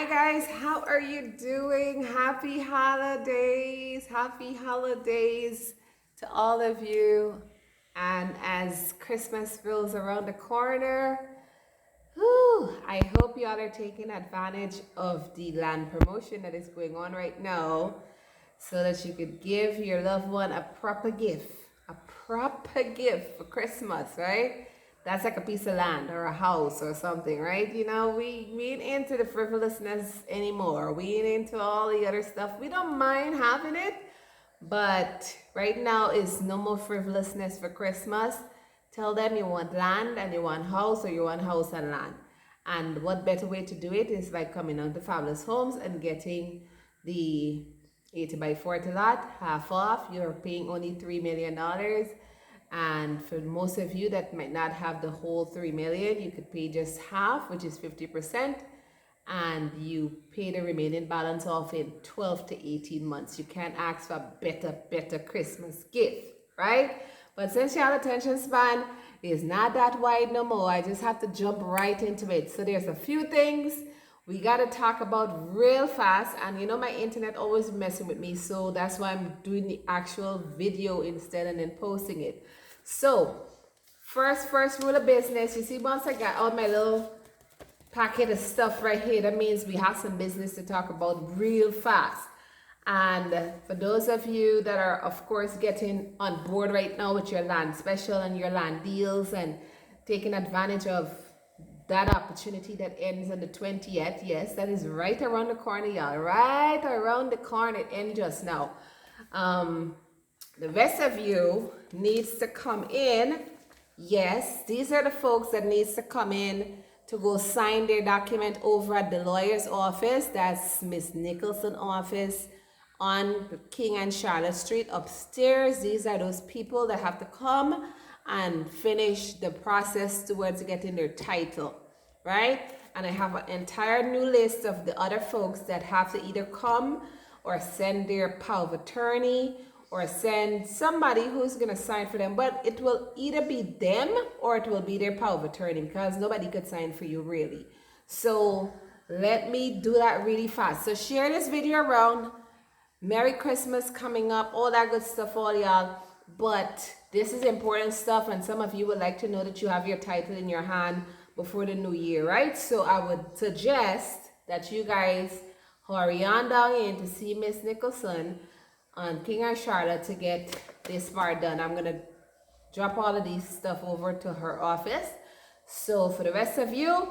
Hi guys, how are you doing? Happy holidays. Happy holidays to all of you. And as Christmas rolls around the corner, I hope y'all are taking advantage of the land promotion that is going on right now so that you could give your loved one a proper gift for Christmas, right? That's like a piece of land or a house or something, right? You know, we ain't into the frivolousness anymore. We ain't into all the other stuff. We don't mind having it, but right now is no more frivolousness for Christmas. Tell them you want land and you want house, or you want house and land. And what better way to do it is by coming on to Fabulous Homes and getting the 80x40 lot half off. You're paying only $3 million. And for most of you that might not have the whole 3 million, you could pay just half, which is 50%, and you pay the remaining balance off in 12 to 18 months. You can't ask for a better Christmas gift, right? But since your attention span is not that wide no more, I just have to jump right into it. So there's a few things we got to talk about real fast, and you know my internet always messing with me, so that's why I'm doing the actual video instead and then posting it. So first rule of business, you see, once I got all my little packet of stuff right here, that means we have some business to talk about real fast. And for those of you that are of course getting on board right now with your land special and your land deals and taking advantage of that opportunity that ends on the 20th, yes, that is right around the corner, y'all, right around the corner. It ends just now. The rest of you needs to come in. Yes, these are the folks that needs to come in to go sign their document over at the lawyer's office. That's Miss Nicholson office on King and Charlotte Street upstairs. These are those people that have to come and finish the process towards getting their title, right? And I have an entire new list of the other folks that have to either come or send their power of attorney or send somebody who's going to sign for them. But it will either be them or it will be their power of attorney, because nobody could sign for you really. So let me do that really fast. So share this video around. Merry Christmas coming up, all that good stuff, all y'all. But this is important stuff, and some of you would like to know that you have your title in your hand before the new year, right? So I would suggest that you guys hurry on down in to see Miss Nicholson on King and Charlotte to get this part done. I'm gonna drop all of these stuff over to her office. So for the rest of you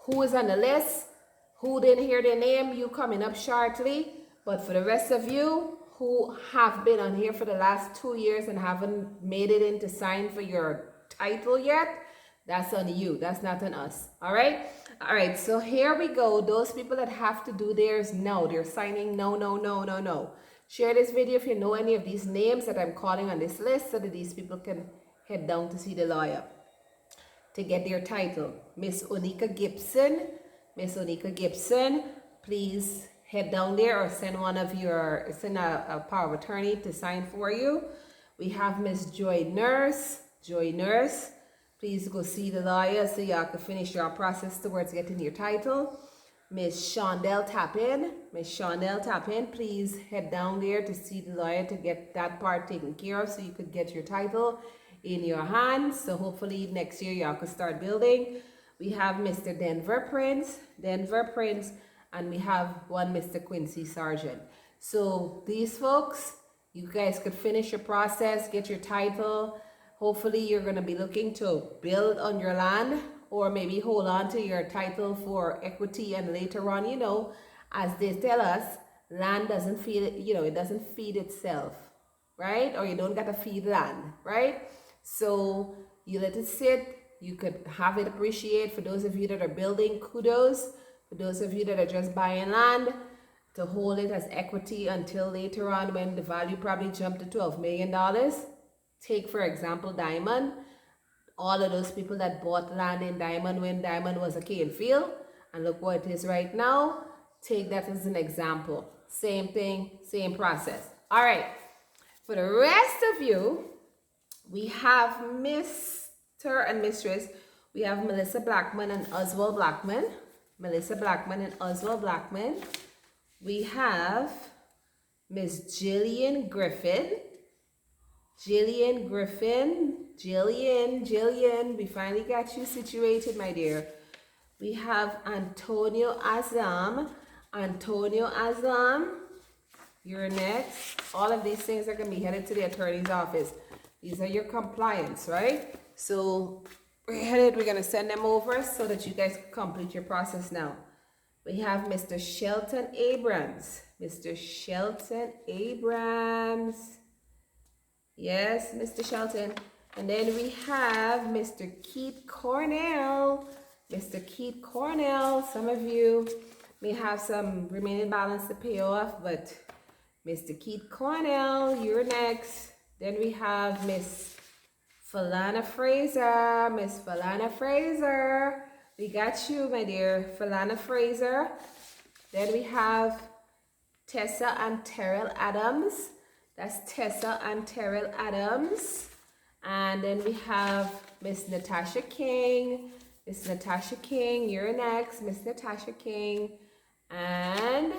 who is on the list, who didn't hear their name, you coming up shortly. But for the rest of you who have been on here for the last 2 years and haven't made it in to sign for your title yet, that's on you. That's not on us. All right? All right, so here we go. Those people that have to do theirs now, they're signing no. Share this video if you know any of these names that I'm calling on this list so that these people can head down to see the lawyer to get their title. Miss Oneeka Gibson, please head down there or send a power of attorney to sign for you. We have Miss Joy Nurse, please go see the lawyer so y'all can finish your process towards getting your title. Miss Shaundelle Tappin, please head down there to see the lawyer to get that part taken care of so you could get your title in your hands. So hopefully next year y'all could start building. We have Mr. Denver Prince, and we have one Mr. Quincy Sargeant. So these folks, you guys could finish your process, get your title. Hopefully you're gonna be looking to build on your land, or maybe hold on to your title for equity, and later on, you know, as they tell us, land doesn't feed it, you know, it doesn't feed itself, right? Or you don't gotta feed land, right? So you let it sit, you could have it appreciate. For those of you that are building, kudos. For those of you that are just buying land, to hold it as equity until later on when the value probably jumped to $12 million. Take, for example, Diamond. All of those people that bought land in Diamond when Diamond was a cane field, and look what it is right now. Take that as an example. Same thing, same process. All right. For the rest of you, we have Mr. and Mistress. We have Mallisa Blackman and Oswald Blackman. Mallisa Blackman and Oswald Blackman. We have Miss Gillien Griffin. Gillien Griffin. Gillien, we finally got you situated, my dear. We have Aslam. Aslam, you're next. All of these things are going to be headed to the attorney's office. These are your compliance, right? So we're going to send them over so that you guys can complete your process now. We have Mr. Shelton Abrams. Mr. Shelton Abrams. Yes, Mr. Shelton. And then we have Mr. 𝐁𝐀𝐂𝐊. Mr. 𝐁𝐀𝐂𝐊. Some of you may have some remaining balance to pay off, but Mr. 𝐁𝐀𝐂𝐊, you're next. Then we have Miss Falana Fraser. Miss Falana Fraser. We got you, my dear. Falana Fraser. Then we have Tessa and Tyrell Adams. That's Tessa and Tyrell Adams. And then we have Miss Natasha King. Miss Natasha King, you're next. Miss Natasha King. And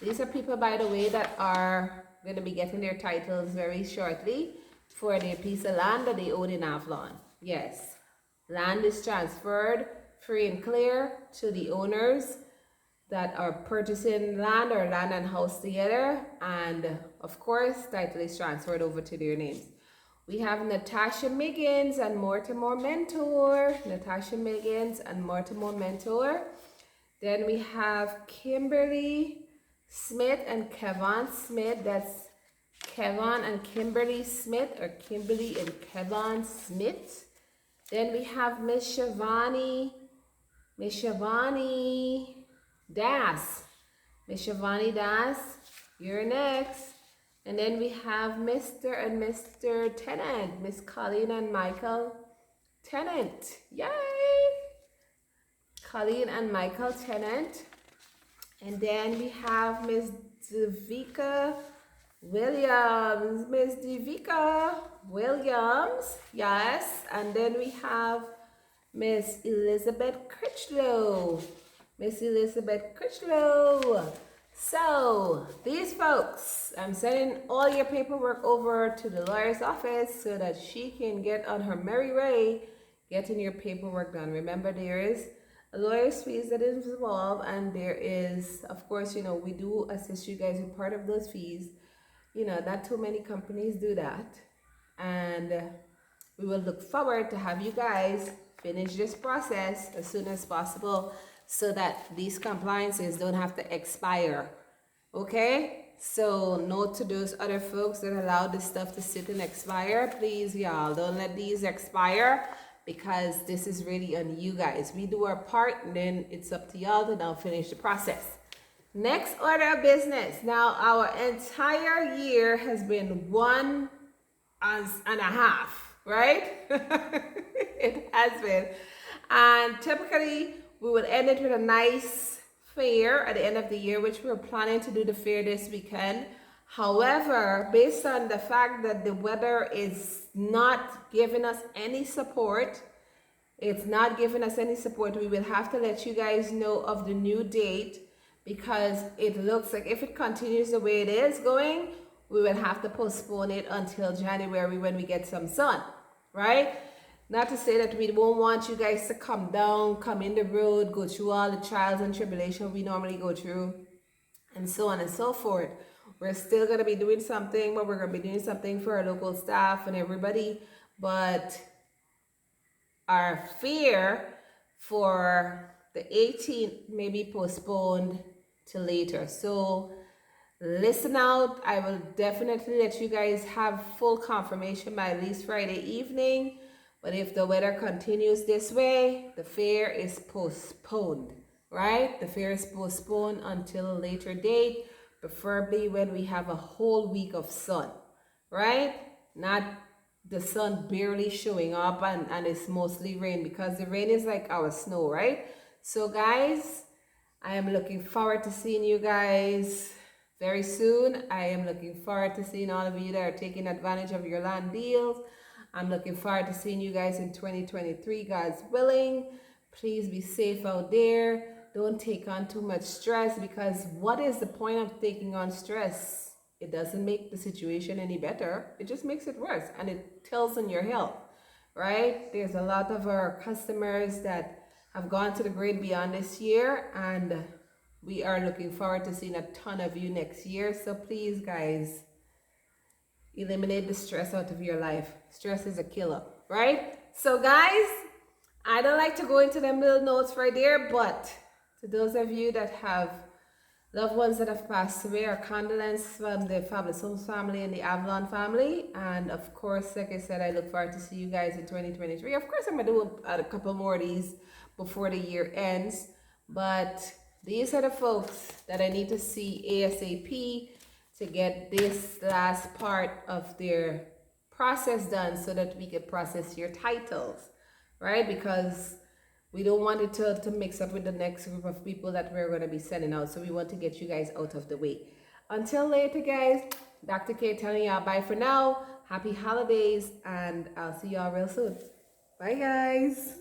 these are people, by the way, that are going to be getting their titles very shortly for their piece of land that they own in Avalon. Yes, land is transferred free and clear to the owners that are purchasing land or land and house together. And of course, title is transferred over to their names. We have Natasha Miggins and Mortimore Mentore. Natasha Miggins and Mortimore Mentore. Then we have Kimberly Smith and Kevon Smith. That's Kevon and Kimberly Smith, or Kimberly and Kevon Smith. Then we have Miss Shovonne Dass. Miss Shovonne Dass, you're next. And then we have Mr. and Mr. Tennant, Miss Colleen and Michael Tennant. Yay! Colleen and Michael Tennant. And then we have Miss Devika Williams. Miss Devika Williams. Yes. And then we have Miss Elizabeth Critchlow. Miss Elizabeth Critchlow. So these folks, I'm sending all your paperwork over to the lawyer's office so that she can get on her merry way getting your paperwork done. Remember, there is a lawyer's fees that is involved, and there is, of course, you know, we do assist you guys with part of those fees. You know, not too many companies do that, and we will look forward to have you guys finish this process as soon as possible, so that these compliances don't have to expire. Okay? So note to those other folks that allow this stuff to sit and expire, please, y'all, don't let these expire, because this is really on you guys. We do our part, and then it's up to y'all to now finish the process. Next order of business. Now, our entire year has been 1.5, right? It has been. And typically, we will end it with a nice fair at the end of the year, which we're planning to do the fair this weekend. However, based on the fact that the weather is not giving us any support, we will have to let you guys know of the new date, because it looks like if it continues the way it is going, we will have to postpone it until January when we get some sun, right? Not to say that we won't want you guys to come down, come in the road, go through all the trials and tribulations we normally go through, and so on and so forth. We're still going to be doing something, but we're going to be doing something for our local staff and everybody. But our fair for the 18th may be postponed to later. So listen out. I will definitely let you guys have full confirmation by at least Friday evening. But if the weather continues this way, the fair is postponed, right? The fair is postponed until a later date, preferably when we have a whole week of sun, right? Not the sun barely showing up and it's mostly rain, because the rain is like our snow, right? So guys, I am looking forward to seeing you guys very soon. I am looking forward to seeing all of you that are taking advantage of your land deals. I'm looking forward to seeing you guys in 2023, God's willing. Please be safe out there. Don't take on too much stress, because what is the point of taking on stress? It doesn't make the situation any better. It just makes it worse, and it tells on your health, right? There's a lot of our customers that have gone to the great beyond this year, and we are looking forward to seeing a ton of you next year. So please, guys, eliminate the stress out of your life. Stress is a killer, right? So guys, I don't like to go into them little notes right there, but to those of you that have loved ones that have passed away, our condolences from the Fabulous Homes family and the Avalon family. And of course, like I said, I look forward to see you guys in 2023. Of course, I'm going to do a couple more of these before the year ends. But these are the folks that I need to see ASAP to get this last part of their process done so that we can process your titles, right? Because we don't want it to mix up with the next group of people that we're going to be sending out. So we want to get you guys out of the way. Until later, guys, Dr. K telling y'all bye for now. Happy holidays, and I'll see y'all real soon. Bye, guys.